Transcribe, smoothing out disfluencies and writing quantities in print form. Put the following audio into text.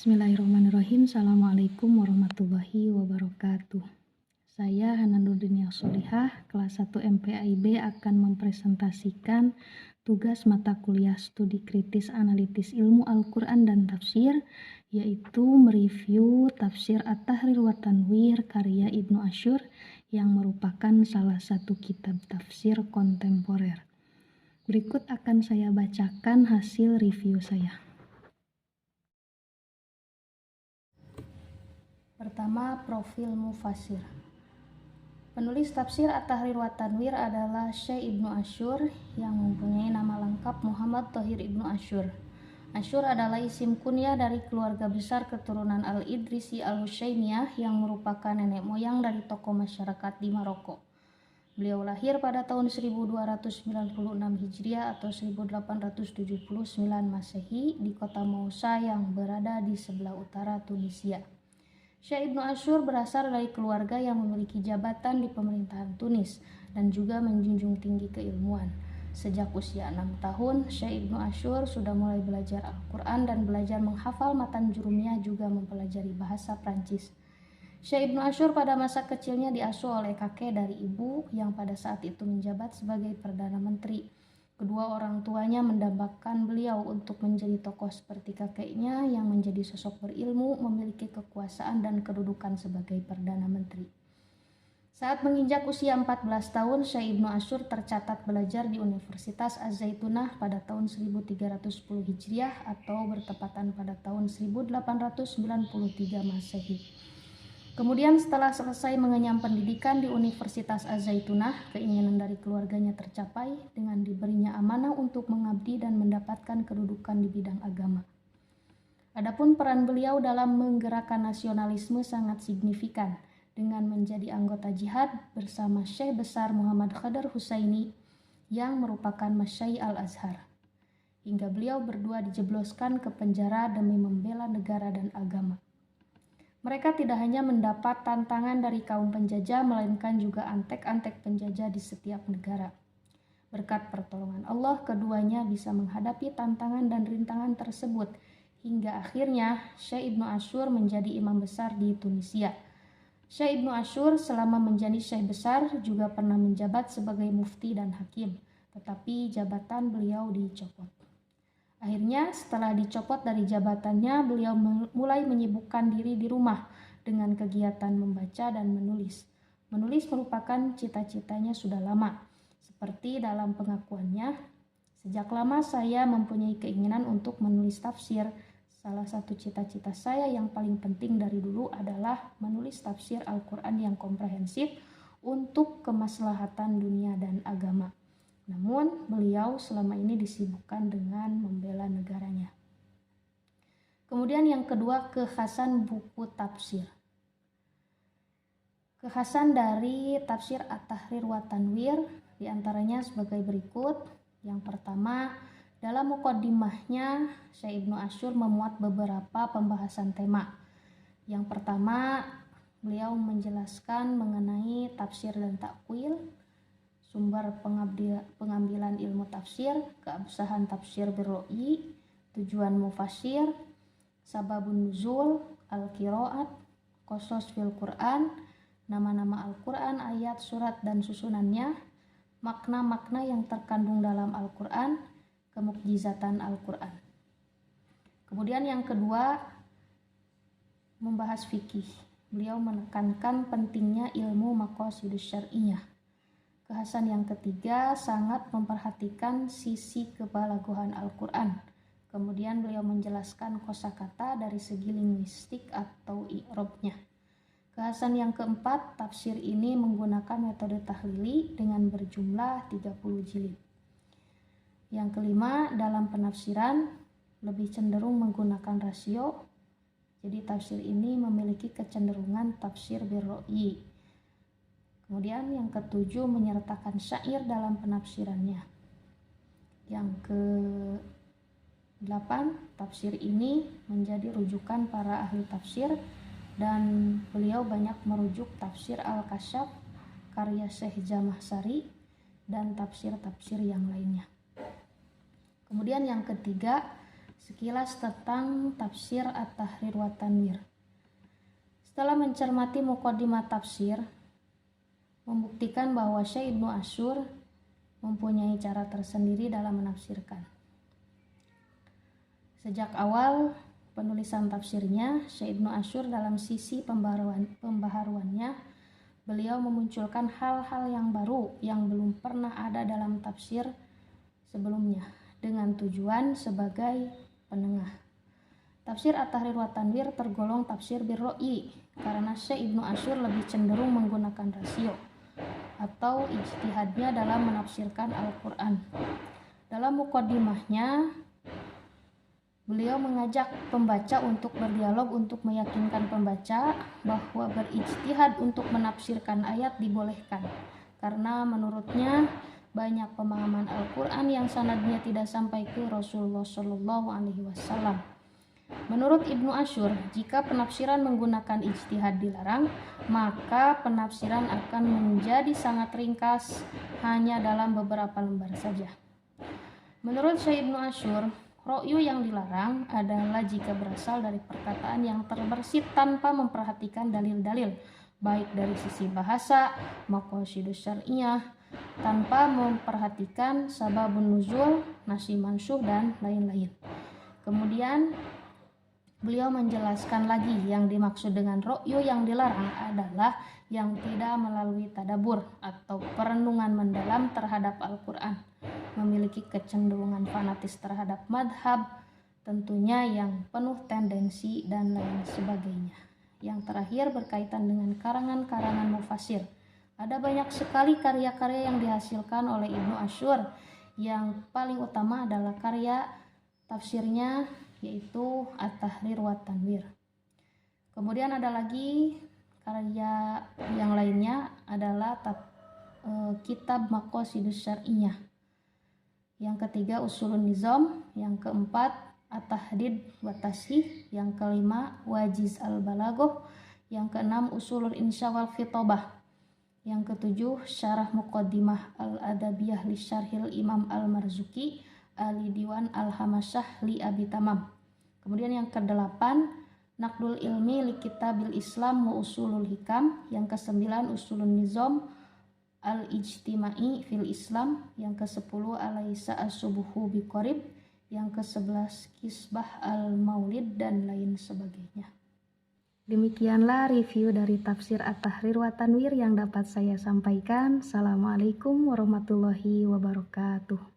Bismillahirrahmanirrahim. Assalamualaikum warahmatullahi wabarakatuh. Saya Hananuddin Solihah, kelas 1 MPAIB akan mempresentasikan tugas mata kuliah studi kritis analitis ilmu Al-Quran dan tafsir, yaitu mereview tafsir At-Tahrir wa Tanwir karya Ibnu Asyur yang merupakan salah satu kitab tafsir kontemporer. Berikut akan saya bacakan hasil review saya. Pertama, profil mufassir. Penulis tafsir At-Tahrir wa Tanwir adalah Syekh Ibnu Asyur yang mempunyai nama lengkap Muhammad Thohir Ibnu Asyur. Asyur adalah isim kunyah dari keluarga besar keturunan Al-Idrisi Al-Husyainiyah yang merupakan nenek moyang dari tokoh masyarakat di Maroko. Beliau lahir pada tahun 1296 Hijriah atau 1879 Masehi di kota Moussa yang berada di sebelah utara Tunisia. Syekh Ibnu Asyur berasal dari keluarga yang memiliki jabatan di pemerintahan Tunis dan juga menjunjung tinggi keilmuan. Sejak usia 6 tahun, Syekh Ibnu Asyur sudah mulai belajar Al-Quran dan belajar menghafal matan jurumiyah, juga mempelajari bahasa Prancis. Syekh Ibnu Asyur pada masa kecilnya diasuh oleh kakek dari ibu yang pada saat itu menjabat sebagai Perdana Menteri. Kedua orang tuanya mendambakan beliau untuk menjadi tokoh seperti kakeknya yang menjadi sosok berilmu, memiliki kekuasaan dan kedudukan sebagai Perdana Menteri. Saat menginjak usia 14 tahun, Syekh Ibnu Asyur tercatat belajar di Universitas Az-Zaitunah pada tahun 1310 Hijriah atau bertepatan pada tahun 1893 Masehi. Kemudian setelah selesai mengenyam pendidikan di Universitas Az-Zaitunah, keinginan dari keluarganya tercapai dengan diberinya amanah untuk mengabdi dan mendapatkan kedudukan di bidang agama. Adapun peran beliau dalam menggerakkan nasionalisme sangat signifikan dengan menjadi anggota jihad bersama Syekh Besar Muhammad Khadar Husaini yang merupakan Masyai Al-Azhar. Hingga beliau berdua dijebloskan ke penjara demi membela negara dan agama. Mereka tidak hanya mendapat tantangan dari kaum penjajah, melainkan juga antek-antek penjajah di setiap negara. Berkat pertolongan Allah, keduanya bisa menghadapi tantangan dan rintangan tersebut, hingga akhirnya Syekh Ibnu Asyur menjadi imam besar di Tunisia. Syekh Ibnu Asyur selama menjadi Syekh besar juga pernah menjabat sebagai mufti dan hakim, tetapi jabatan beliau dicopot. Akhirnya setelah dicopot dari jabatannya, beliau mulai menyibukkan diri di rumah dengan kegiatan membaca dan menulis. Menulis merupakan cita-citanya sudah lama. Seperti dalam pengakuannya, sejak lama saya mempunyai keinginan untuk menulis tafsir. Salah satu cita-cita saya yang paling penting dari dulu adalah menulis tafsir Al-Quran yang komprehensif untuk kemaslahatan dunia dan agama. Namun, beliau selama ini disibukkan dengan membela negaranya. Kemudian yang kedua, kekhasan buku tafsir. Kekhasan dari tafsir At-Tahrir wa Tanwir diantaranya sebagai berikut. Yang pertama, dalam muqaddimahnya, Syekh Ibnu Asyur memuat beberapa pembahasan tema. Yang pertama, beliau menjelaskan mengenai tafsir dan takwil, sumber pengambilan ilmu tafsir, keabsahan tafsir birro'i, tujuan mufassir, sababun nuzul, al-qiraat, qasas fil Quran, nama-nama Al-Quran, ayat, surat, dan susunannya, makna-makna yang terkandung dalam Al-Quran, kemukjizatan Al-Quran. Kemudian yang kedua, membahas fikih. Beliau menekankan pentingnya ilmu maqasidus syar'iyyah. Kekhasan yang ketiga, sangat memperhatikan sisi kebalagohan Al-Quran. Kemudian beliau menjelaskan kosakata dari segi linguistik atau i'rabnya. Kekhasan yang keempat, tafsir ini menggunakan metode tahlili dengan berjumlah 30 jilid. Yang kelima, dalam penafsiran lebih cenderung menggunakan rasio. Jadi tafsir ini memiliki kecenderungan tafsir birro'i. Kemudian yang ketujuh, menyertakan syair dalam penafsirannya. Yang ke-8, tafsir ini menjadi rujukan para ahli tafsir dan beliau banyak merujuk tafsir Al-Kasyaf karya Syekh Jamahsari dan tafsir-tafsir yang lainnya. Kemudian yang ketiga, Sekilas tentang tafsir At-Tahrir wa Tanwir. Setelah mencermati muqaddimah tafsir, membuktikan bahwa Syekh Ibnu Asyur mempunyai cara tersendiri dalam menafsirkan. Sejak awal penulisan tafsirnya, Syekh Ibnu Asyur dalam sisi pembaharuannya, beliau memunculkan hal-hal yang baru yang belum pernah ada dalam tafsir sebelumnya, dengan tujuan sebagai penengah. Tafsir At-Tahrir wa Tanwir tergolong tafsir birro'i karena Syekh Ibnu Asyur lebih cenderung menggunakan rasio atau ijtihadnya dalam menafsirkan Al-Quran. Dalam muqaddimahnya, beliau mengajak pembaca untuk berdialog untuk meyakinkan pembaca bahwa berijtihad untuk menafsirkan ayat dibolehkan, karena menurutnya banyak pemahaman Al-Quran yang sanadnya tidak sampai ke Rasulullah SAW. Menurut Ibnu Asyur, jika penafsiran menggunakan ijtihad dilarang, maka penafsiran akan menjadi sangat ringkas, hanya dalam beberapa lembar saja. Menurut Syekh Ibnu Asyur, ro'yu yang dilarang adalah jika berasal dari perkataan yang terbersit tanpa memperhatikan dalil-dalil, baik dari sisi bahasa, maqasidus syar'iyah, tanpa memperhatikan sababun nuzul, nasi mansuh, dan lain-lain. Kemudian beliau menjelaskan lagi yang dimaksud dengan ro'yu yang dilarang adalah yang tidak melalui tadabur atau perenungan mendalam terhadap Al-Quran, memiliki kecenderungan fanatis terhadap madhab, tentunya yang penuh tendensi, dan lain sebagainya. Yang terakhir berkaitan dengan karangan-karangan mufasir. Ada banyak sekali karya-karya yang dihasilkan oleh Ibnu Asyur. Yang paling utama adalah karya tafsirnya, yaitu At-Tahrir wa Tanwir. Kemudian ada lagi karya yang lainnya adalah kitab Maqasidus Syar'iyah. Yang ketiga Usulun Nizam, yang keempat At-Tahdid wa Tashih, yang kelima Wajiz al-Balaghah, yang keenam Usulul Insya wal Khitobah, yang ketujuh Syarah Muqaddimah al-Adabiyah li Syarhil Imam al-Marzuki Ali Diwan al-Hamasyah li Abi Tamam. Kemudian yang kedelapan Naqdul Ilmi li Kitabil Islam wa Usulul Hikam, yang kesembilan Usulun Nizam al-Ijtimai fil Islam, yang ke-10 Alaisa as-Subuhu biqarib, yang ke-11 Kisbah al-Maulid, dan lain sebagainya. Demikianlah review dari tafsir At-Tahrir wa Tanwir yang dapat saya sampaikan. Assalamualaikum warahmatullahi wabarakatuh.